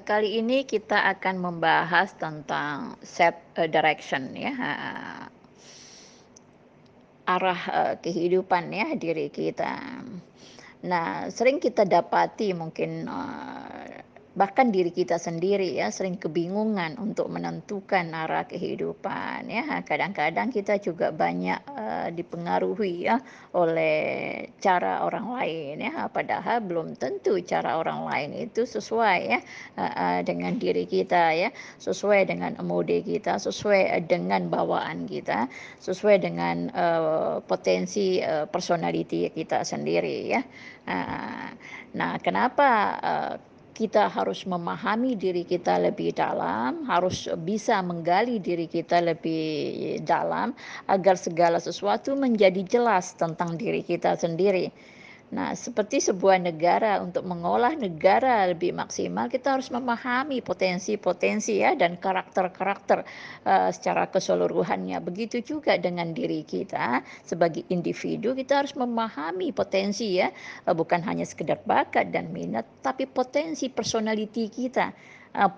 Kali ini kita akan membahas tentang set, direction ya, arah, kehidupan ya diri kita. Nah, sering kita dapati mungkin, bahkan diri kita sendiri ya sering kebingungan untuk menentukan arah kehidupan ya. Kadang-kadang kita juga banyak, dipengaruhi ya oleh cara orang lain ya, padahal belum tentu cara orang lain itu sesuai ya, dengan diri kita ya, sesuai dengan mode kita, sesuai, dengan bawaan kita, sesuai dengan, potensi, personality kita sendiri ya. Heeh. Nah, kenapa, kita harus memahami diri kita lebih dalam, harus bisa menggali diri kita lebih dalam, agar segala sesuatu menjadi jelas tentang diri kita sendiri. Nah, seperti sebuah negara, untuk mengolah negara lebih maksimal, kita harus memahami potensi-potensi ya dan karakter-karakter, secara keseluruhannya. Begitu juga dengan diri kita sebagai individu, kita harus memahami potensi ya, bukan hanya sekedar bakat dan minat, tapi potensi personality kita,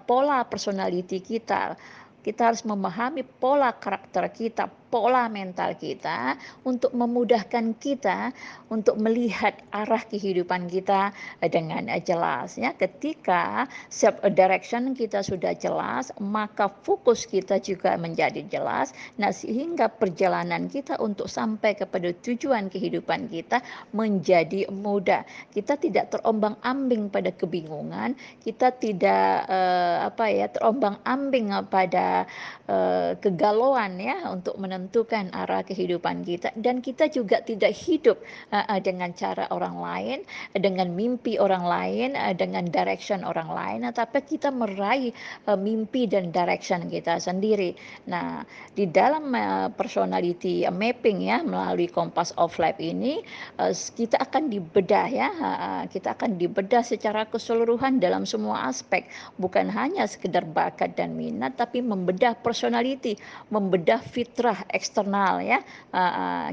pola personality kita. Kita harus memahami pola karakter kita, pola mental kita, untuk memudahkan kita untuk melihat arah kehidupan kita, dengan, jelas ya. Ketika self direction kita sudah jelas, maka fokus kita juga menjadi jelas. Nah, sehingga perjalanan kita untuk sampai kepada tujuan kehidupan kita menjadi mudah. Kita tidak terombang-ambing pada kebingungan, kita tidak, terombang-ambing pada, kegalauan ya untuk menentukan arah kehidupan kita, dan kita juga tidak hidup, dengan cara orang lain, dengan mimpi orang lain, dengan direction orang lain, tapi kita meraih, mimpi dan direction kita sendiri. Nah, di dalam, personality mapping ya melalui Compass of Life ini, kita akan dibedah ya, kita akan dibedah secara keseluruhan dalam semua aspek, bukan hanya sekedar bakat dan minat, tapi membedah personality, membedah fitrah eksternal ya.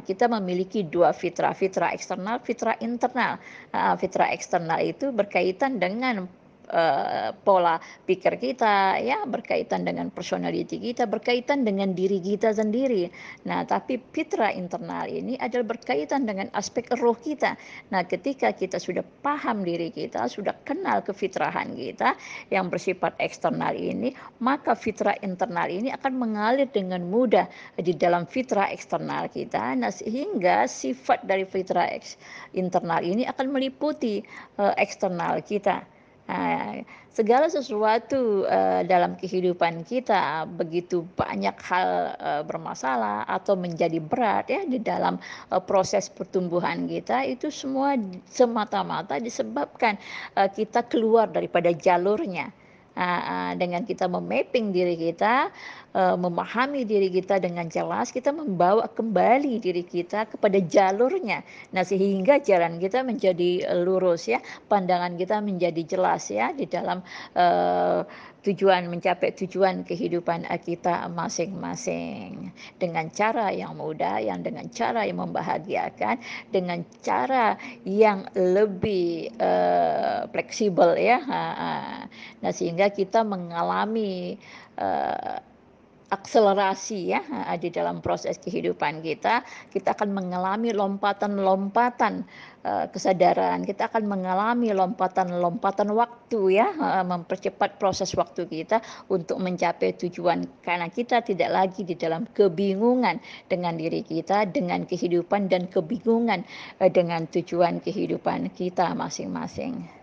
Kita memiliki dua fitrah, fitrah eksternal, fitrah internal. Fitrah eksternal itu berkaitan dengan, pola pikir kita ya, berkaitan dengan personality kita, berkaitan dengan diri kita sendiri. Nah, tapi fitrah internal ini adalah berkaitan dengan aspek roh kita. Nah, ketika kita sudah paham diri kita, sudah kenal kefitrahan kita yang bersifat eksternal ini, maka fitrah internal ini akan mengalir dengan mudah di dalam fitrah eksternal kita. Nah, sehingga sifat dari fitrah internal ini akan meliputi, eksternal kita. Nah, segala sesuatu, dalam kehidupan kita, begitu banyak hal, bermasalah atau menjadi berat ya di dalam, proses pertumbuhan kita, itu semua semata-mata disebabkan, kita keluar daripada jalurnya. Dengan kita memapping diri kita, memahami diri kita dengan jelas, kita membawa kembali diri kita kepada jalurnya. Nah, sehingga jalan kita menjadi, lurus ya, pandangan kita menjadi jelas ya di dalam, mencapai tujuan kehidupan, kita masing-masing. Dengan cara yang mudah, dengan cara yang membahagiakan, dengan cara yang lebih, fleksibel ya, Nah, sehingga kita mengalami, eee, akselerasi ya, di dalam proses kehidupan kita. Kita akan mengalami lompatan-lompatan, kesadaran, kita akan mengalami lompatan-lompatan waktu ya, mempercepat proses waktu kita untuk mencapai tujuan, karena kita tidak lagi di dalam kebingungan dengan diri kita, dengan kehidupan, dan kebingungan, dengan tujuan kehidupan kita masing-masing.